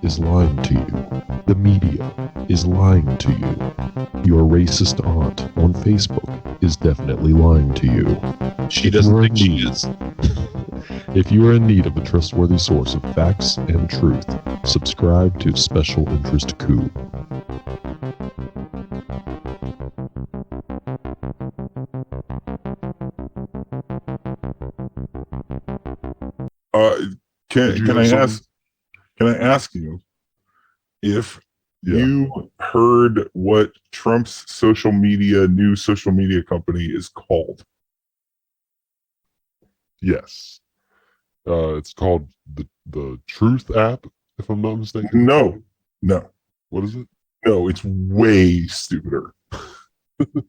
is lying to you. The media is lying to you. Your racist aunt on Facebook is definitely lying to you. She doesn't think she is. If you are in need of a trustworthy source of facts and truth, subscribe to Special Interest Coup. Can I ask you if you heard what Trump's new social media company is called? Yes. It's called the Truth app, if I'm not mistaken. No. What is it? No, it's way stupider.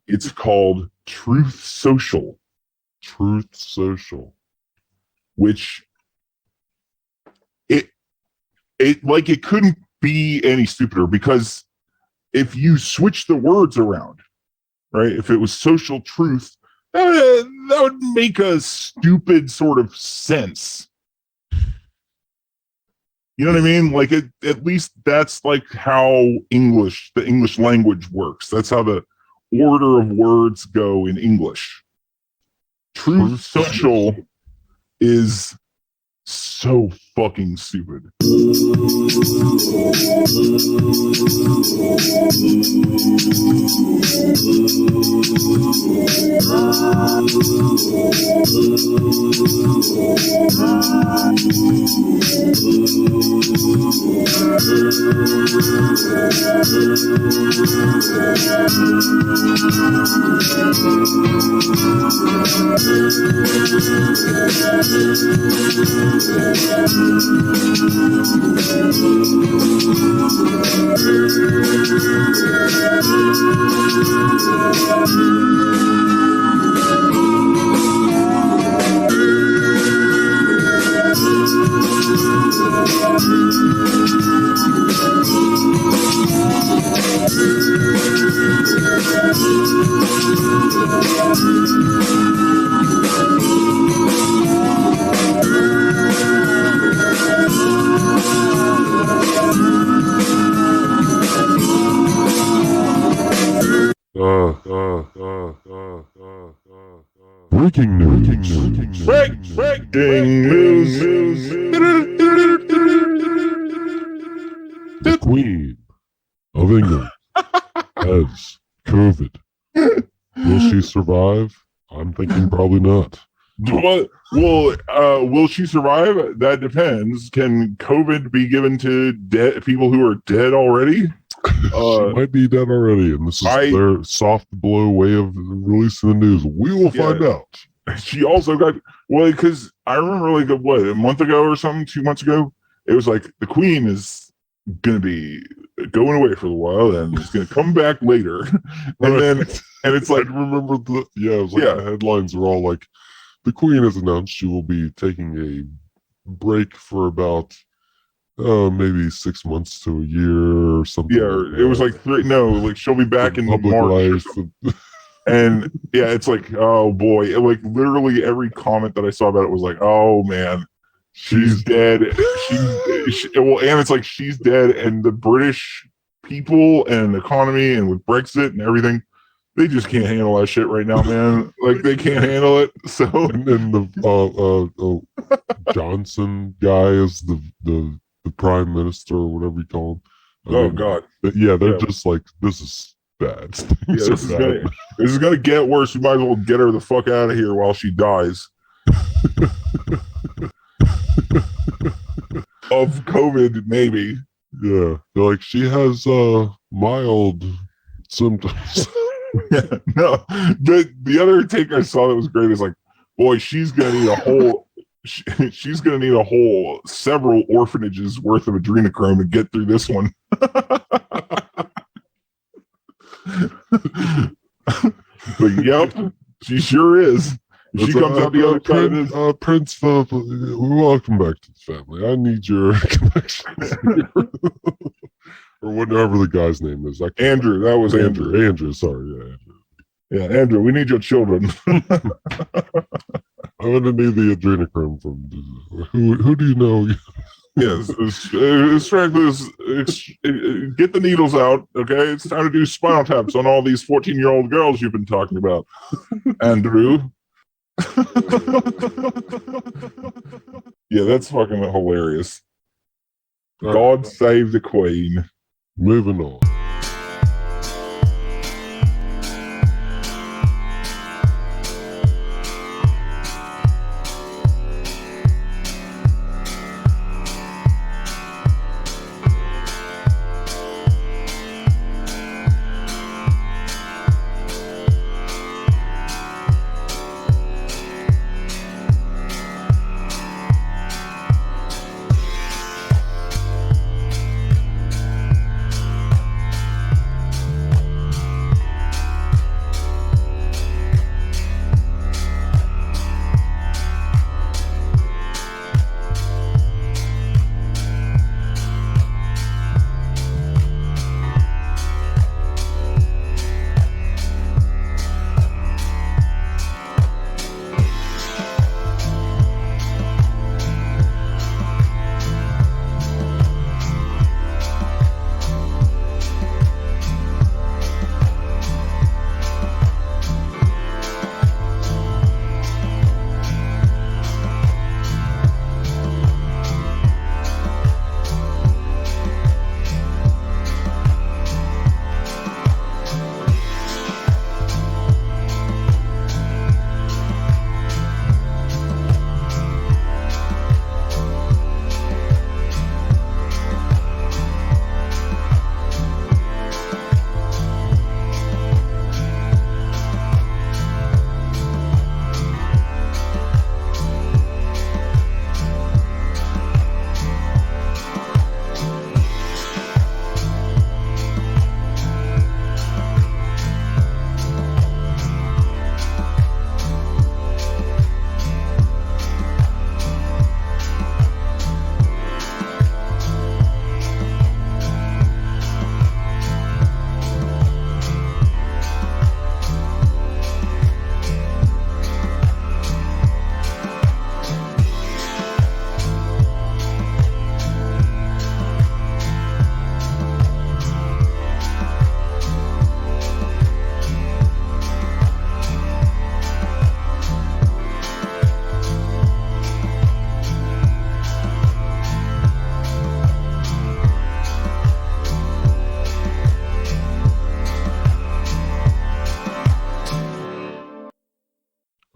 It's called Truth Social. Truth Social. Which it couldn't be any stupider, because if you switch the words around, right? If it was social truth, that would make a stupid sort of sense. You know what I mean? Like, at least that's like how the English language works. That's how the order of words go in English. Truth Social is so fucking stupid. Breaking news. Breaking news. The Queen of England has COVID. Will she survive? I'm thinking probably not. Well, will she survive? That depends. Can COVID be given to people who are dead already? She might be dead already, and this is their soft blow way of releasing the news. We will find out. She also got, because I remember like a month ago or something, 2 months ago, it was like the Queen is gonna be going away for a while and is gonna come back later, and it's like, I remember the headlines were all like, the Queen has announced she will be taking a break for about maybe 6 months to a year or something. Yeah, it was like she'll be back in March. And it's like, oh boy, like literally every comment that I saw about it was like, oh man, she's dead. And it's like she's dead, and the British people and economy and with Brexit and everything, they just can't handle that shit right now, man. Like, they can't handle it. So and then the Johnson guy is the prime minister or whatever you call him. God. They're just like, this is bad. This is gonna get worse. We might as well get her the fuck out of here while she dies of COVID, maybe. Yeah, they're like, she has mild symptoms. No, but the other take I saw that was great is like, boy, she's gonna need a whole she's gonna need several orphanages worth of adrenochrome to get through this one. But yep, she sure is. She comes out the other side of this. Prince Philip, welcome back to the family. I need your connections. Or whatever the guy's name is. Andrew. That was Andrew. Andrew, sorry. Yeah, Andrew. Yeah, Andrew, we need your children. I'm going to need the adrenochrome from... Who do you know? Yes, get the needles out, okay? It's time to do spinal taps on all these 14-year-old girls you've been talking about, Andrew. Yeah, that's fucking hilarious. God save the Queen. Moving on.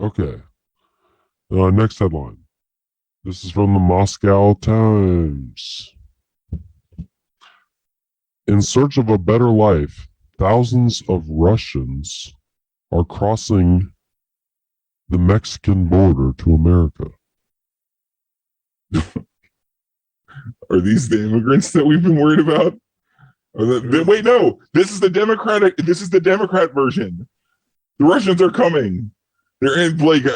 Okay. Next headline. This is from the Moscow Times. In search of a better life, thousands of Russians are crossing the Mexican border to America. Are these the immigrants that we've been worried about? Wait, no. This is the Democrat version. The Russians are coming. They're in whatever.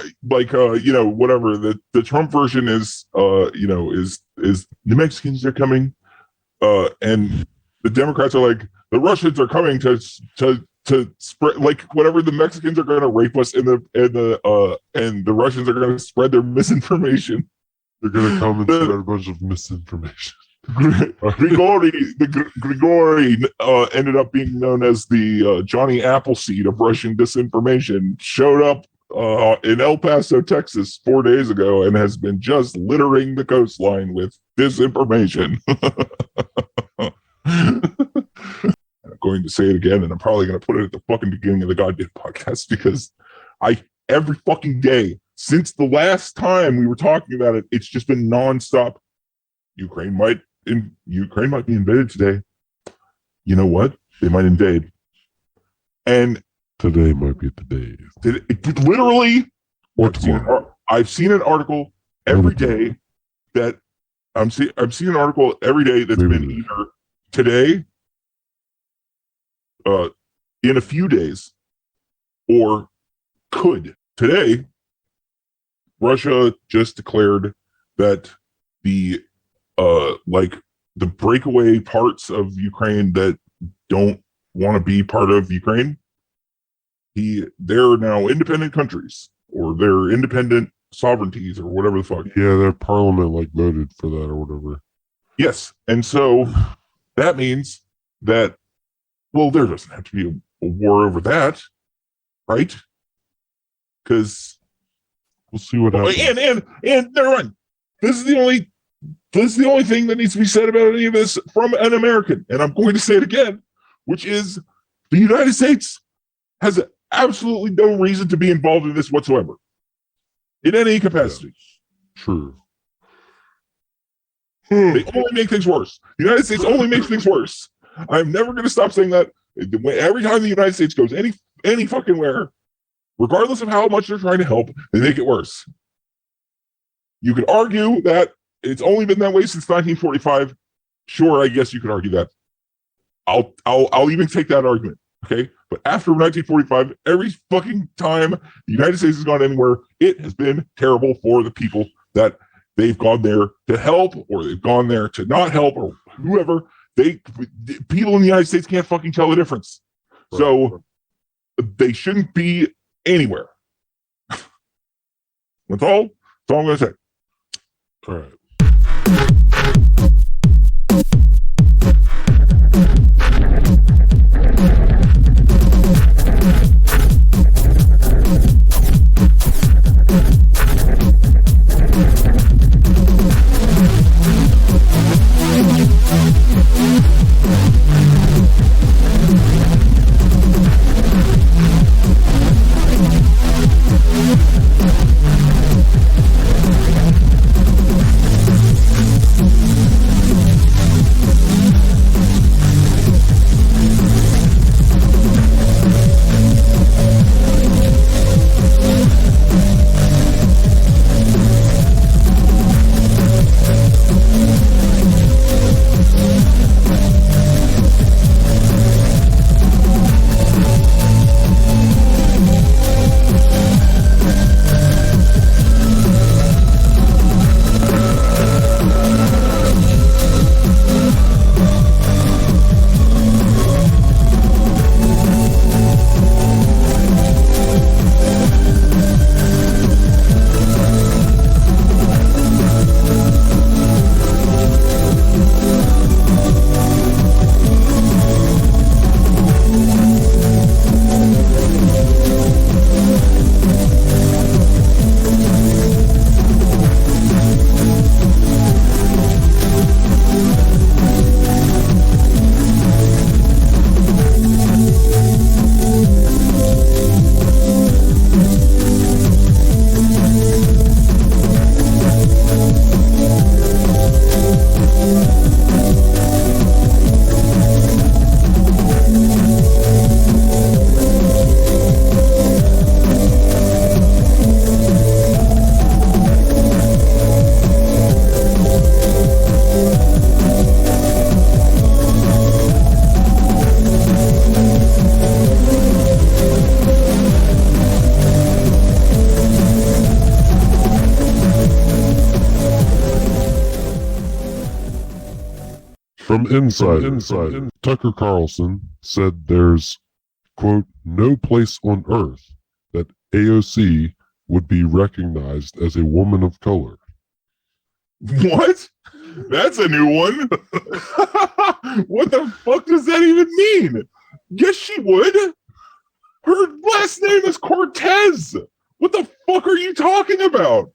The Trump version is the Mexicans are coming, and the Democrats are like, the Russians are coming to spread, like, whatever. The Mexicans are going to rape us, and the Russians are going to spread their misinformation. They're going to come and spread a bunch of misinformation. Grigori ended up being known as the Johnny Appleseed of Russian disinformation. Showed up in El Paso, Texas 4 days ago and has been just littering the coastline with disinformation. I'm going to say it again, and I'm probably going to put it at the fucking beginning of the goddamn podcast, because every fucking day since the last time we were talking about it, it's just been nonstop. Ukraine might be invaded today. You know what? They might invade. And today might be the day. Literally, or tomorrow. I've seen an article every day that I'm seeing an article every day that's been either today, in a few days, or could. Today, Russia just declared that the breakaway parts of Ukraine that don't want to be part of Ukraine, they're now independent countries, or they're independent sovereignties, or whatever the fuck. Yeah, their parliament voted for that or whatever. Yes. And so that means that, well, there doesn't have to be a war over that, right? Because we'll see what happens. And never mind. This is the only thing that needs to be said about any of this from an American. And I'm going to say it again, which is the United States has absolutely no reason to be involved in this whatsoever. In any capacity. Yeah, true. They only make things worse. The United States only makes things worse. I'm never going to stop saying that. Every time the United States goes any fucking where, regardless of how much they're trying to help, they make it worse. You could argue that it's only been that way since 1945. Sure, I guess you could argue that. I'll even take that argument. Okay, but after 1945, every fucking time the United States has gone anywhere, it has been terrible for the people that they've gone there to help, or they've gone there to not help, or whoever. People in the United States can't fucking tell the difference. Right. So they shouldn't be anywhere. That's all I'm going to say. All right. From inside, Tucker Carlson said there's, quote, no place on earth that AOC would be recognized as a woman of color. What? That's a new one. What the fuck does that even mean? Yes, she would. Her last name is Cortez. What the fuck are you talking about?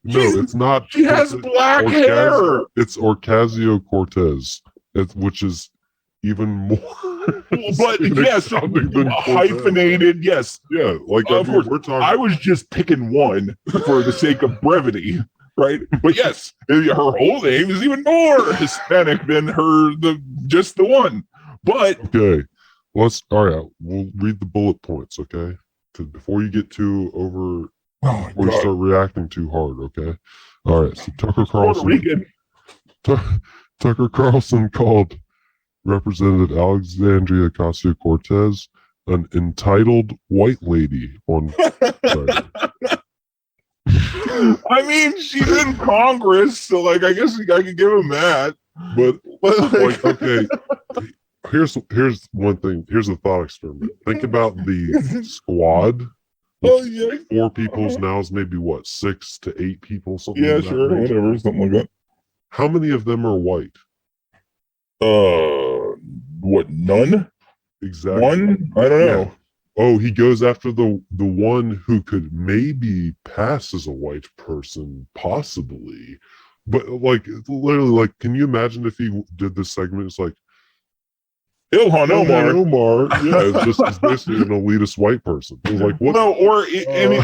No, it's not. She has black hair. It's Ocasio-Cortez, which is even more. But yes, hyphenated. Yes, yeah. Like of course, we're talking. I was just picking one for the sake of brevity, right? But yes, her whole name is even more Hispanic than just the one. But okay, all right. We'll read the bullet points, okay? Before you get too over. Before you start reacting too hard, okay? All right, so Tucker Carlson called Representative Alexandria Ocasio-Cortez an entitled white lady on Friday. I mean, she's in Congress, so like I guess I could give him that. But like, okay, here's one thing. Here's a thought experiment. Think about the squad. Oh yeah, 4 people's now is maybe what 6 to 8 people, something. Yeah, like sure, that. Whatever, something like that. How many of them are white? What? None? Exactly. One? I don't know. Oh, he goes after the one who could maybe pass as a white person, possibly. But like literally, like, can you imagine if he did this segment? It's like Ilhan Omar. Omar, yeah, it's basically an elitist white person. It was like, what? No, or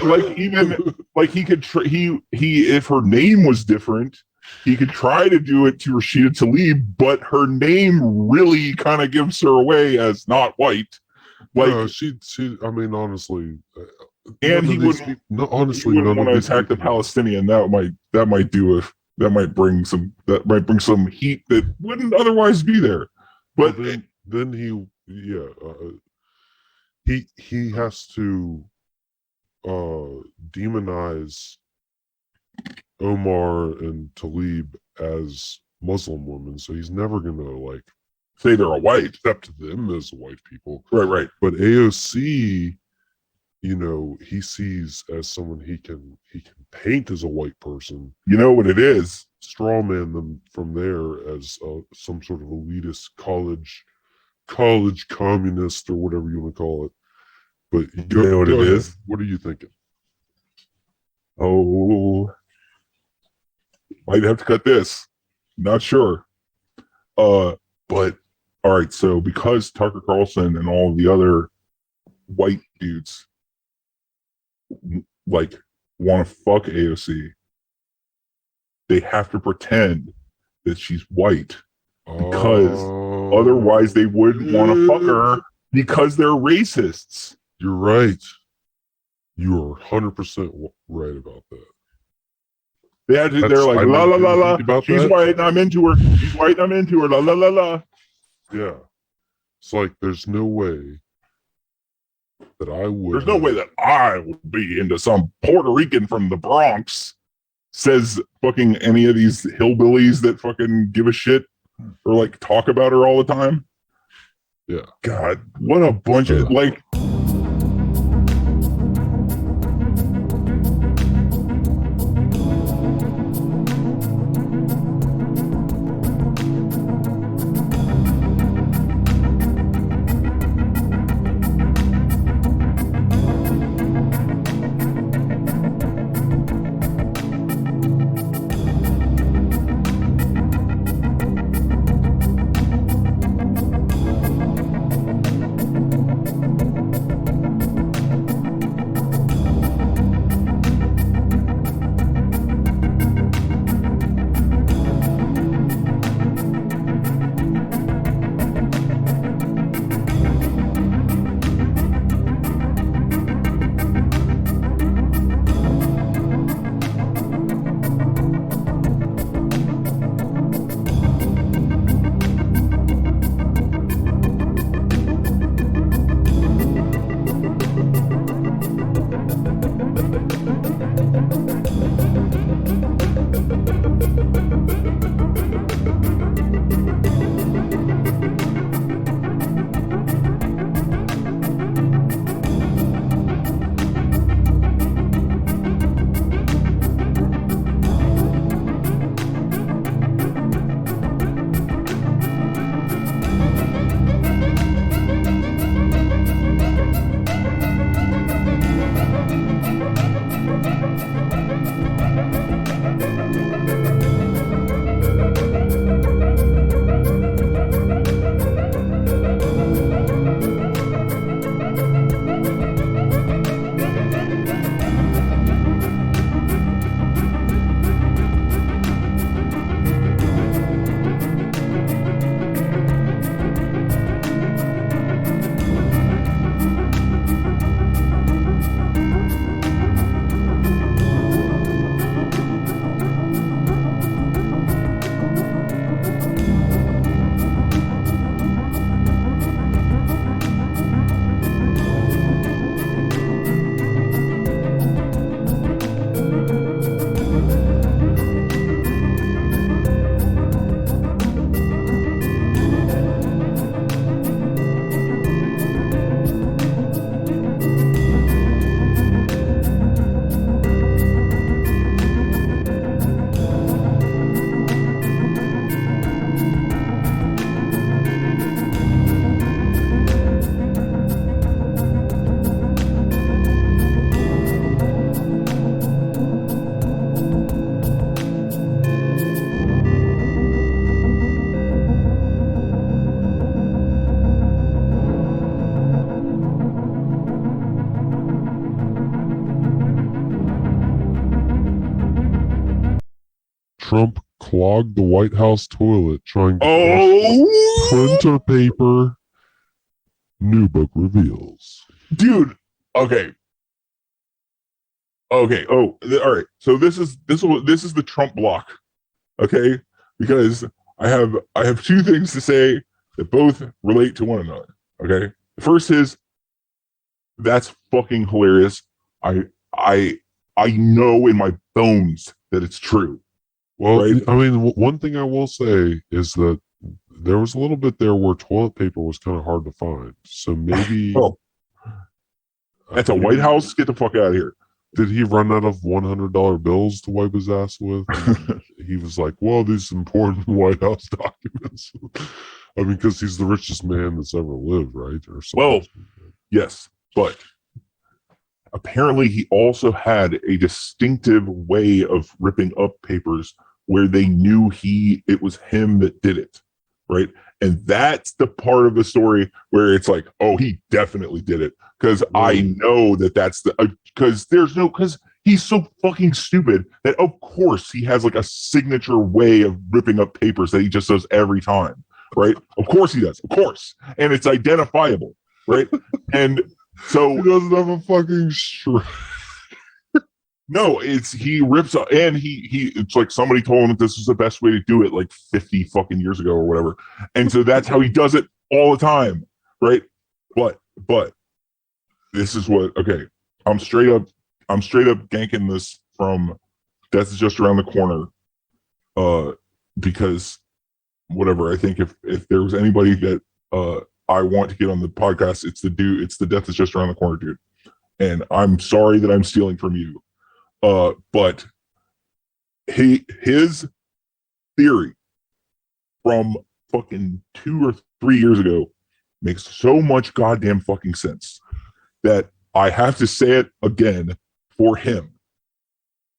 like even like he could he if her name was different, he could try to do it to Rashida Tlaib, but her name really kind of gives her away as not white. Like no, she. I mean, honestly, and he wouldn't. Honestly, he wouldn't want to attack the Palestinian. That might bring some heat that wouldn't otherwise be there. But then he has to demonize Omar and Tlaib as Muslim women, so he's never gonna like say they're a white, accept them as white people. Right. But AOC, he sees as someone he can paint as a white person. You know what it is? Strawman them from there as some sort of elitist college communist or whatever you want to call it. But you know what it is? What are you thinking? Oh, might have to cut this. Not sure. But all right. So because Tucker Carlson and all the other white dudes like want to fuck AOC, they have to pretend that she's white because otherwise they wouldn't want to fuck her because they're racists. You're right. You are 100% right about that. They're like, la la la la. She's white and I'm into her. She's white and I'm into her. La la la la. Yeah. It's like there's no way that I would. There's no way that I would be into some Puerto Rican from the Bronx, says fucking any of these hillbillies that fucking give a shit or like talk about her all the time. Yeah. God, what a bunch of like. Trump clogged the White House toilet trying to crush printer paper. New book reveals. Dude. Okay. Okay. Oh, all right. So this is the Trump block. Okay, because I have two things to say that both relate to one another. Okay, the first is that's fucking hilarious. I know in my bones that it's true. Well, right? I mean, one thing I will say is that there was a little bit there where toilet paper was kind of hard to find. So maybe that's a White House. Get the fuck out of here. Did he run out of $100 bills to wipe his ass with? He was like, well, these important White House documents. I mean, because he's the richest man that's ever lived, right? Or something. Well, yes, but apparently he also had a distinctive way of ripping up papers where they knew it was him that did it, right? And that's the part of the story where it's like, oh, he definitely did it. Because I know that's because he's so fucking stupid that of course he has like a signature way of ripping up papers that he just does every time, right? Of course he does, of course. And it's identifiable, right? And so he doesn't have a fucking shred. No, he rips up, and he it's like somebody told him that this was the best way to do it like 50 fucking years ago or whatever. And so that's how he does it all the time, right? But this is what, okay, I'm straight up ganking this from Death is Just Around the Corner. Because whatever, I think if there was anybody that I want to get on the podcast, it's the Death is Just Around the Corner dude. And I'm sorry that I'm stealing from you. But his theory from fucking 2 or 3 years ago makes so much goddamn fucking sense that I have to say it again for him.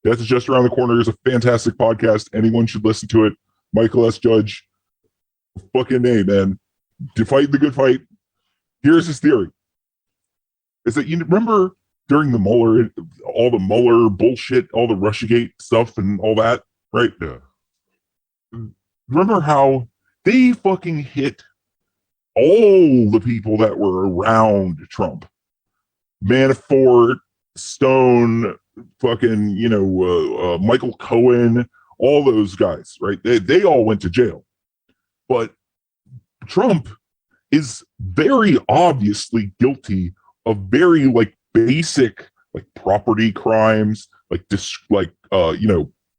Death is Just Around the Corner is a fantastic podcast. Anyone should listen to it. Michael S. Judge, fucking A, man. To fight the good fight. Here's his theory. Is that, you remember during the Mueller, all the Mueller bullshit, all the Russiagate stuff and all that, right? Yeah. Remember how they fucking hit all the people that were around Trump? Manafort, Stone, fucking, Michael Cohen, all those guys, right? They all went to jail. But Trump is very obviously guilty of very basic property crimes,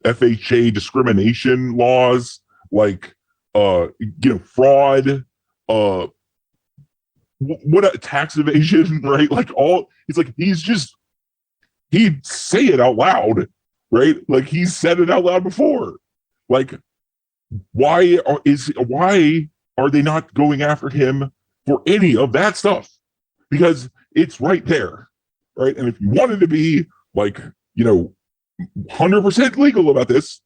FHA discrimination laws, fraud, what tax evasion, right? He'd say it out loud, right? Like he's said it out loud before. Like, why are they not going after him for any of that stuff? Because it's right there, right? And if you wanted to be 100% legal about this,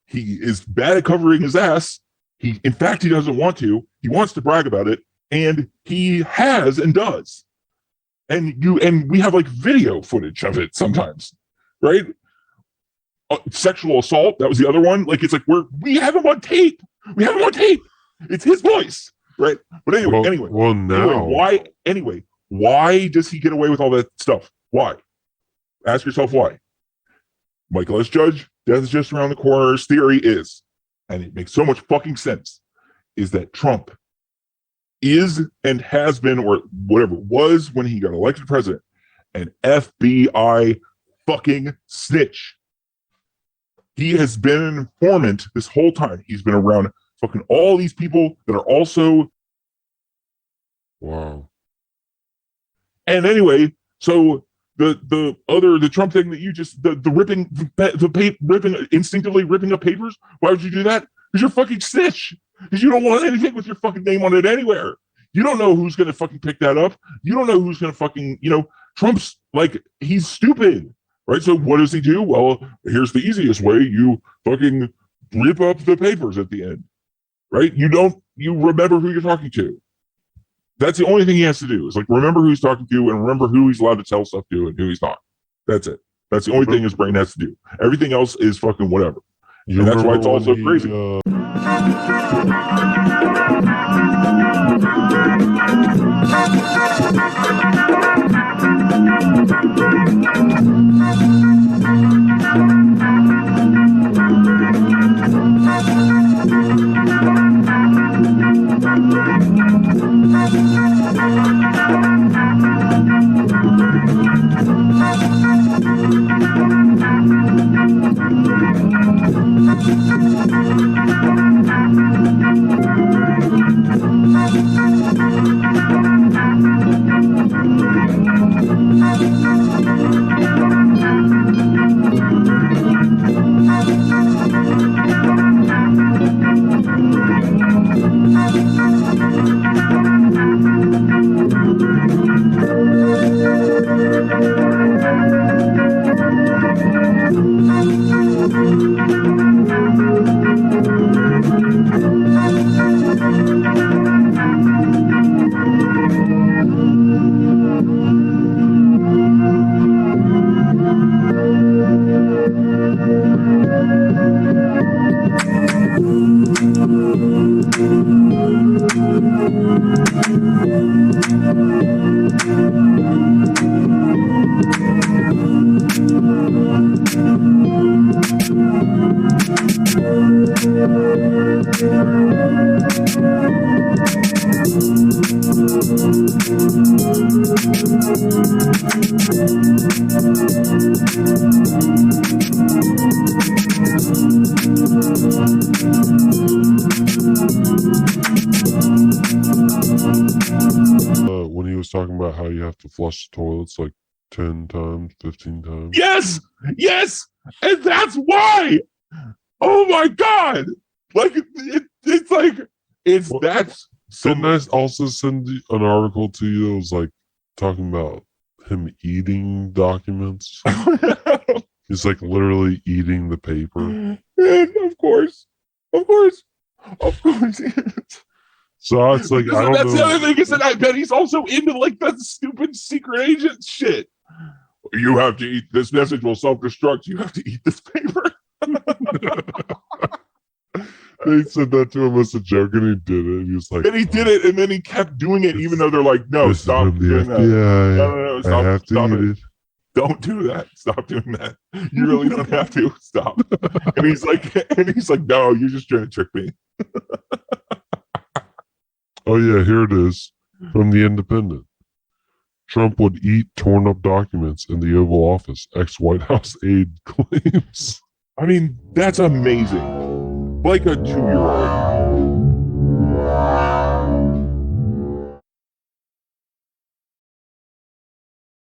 he is bad at covering his ass. In fact, he doesn't want to. He wants to brag about it, and he has and does. And we have video footage of it sometimes, right? Sexual assault, that was the other one. We have him on tape. It's his voice, right? But anyway. Well, now. Why does he get away with all that stuff? Why? Ask yourself why. Michael S. Judge, Death is Just Around the Corner's theory is, and it makes so much fucking sense, is that Trump is and has been, or whatever was when he got elected president, an FBI fucking snitch. He has been an informant this whole time. He's been around fucking all these people that are also. Wow. And anyway, so the Trump thing that you just the instinctively ripping up papers. Why would you do that? Because you're fucking snitch. Because you don't want anything with your fucking name on it anywhere. You don't know who's gonna fucking pick that up. You don't know who's gonna fucking Trump's he's stupid, right? So what does he do? Well, here's the easiest way: you fucking rip up the papers at the end, right? You remember who you're talking to. That's the only thing he has to do is remember who he's talking to and remember who he's allowed to tell stuff to and who he's not. That's it. That's the only thing his brain has to do. Everything else is fucking whatever. And that's why it's all so crazy. When he was talking about how you have to flush the toilets like 10 times, 15 times. Yes, and that's why. Oh my god! Like it's like it's Well, that's. Didn't I also send an article to you that was like talking about him eating documents? He's like literally eating the paper. And of course. So it's like, I don't that's know. the other thing is that I bet he's also into like that stupid secret agent shit. You have to eat this message will self-destruct. You have to eat this paper. They said that to him as a joke, and he did it. He was like, and he did it, and then he kept doing it, even though they're like, "No, this stop is from the doing FBI. that. No, stop, I have to stop eat it. Don't do that. Stop doing that. You really don't have to. Stop." And he's like, "No, you're just trying to trick me." Oh yeah, here it is from the Independent. Trump would eat torn up documents in the Oval Office. Ex-White House aide claims. I mean, that's amazing. Like a 2-year-old.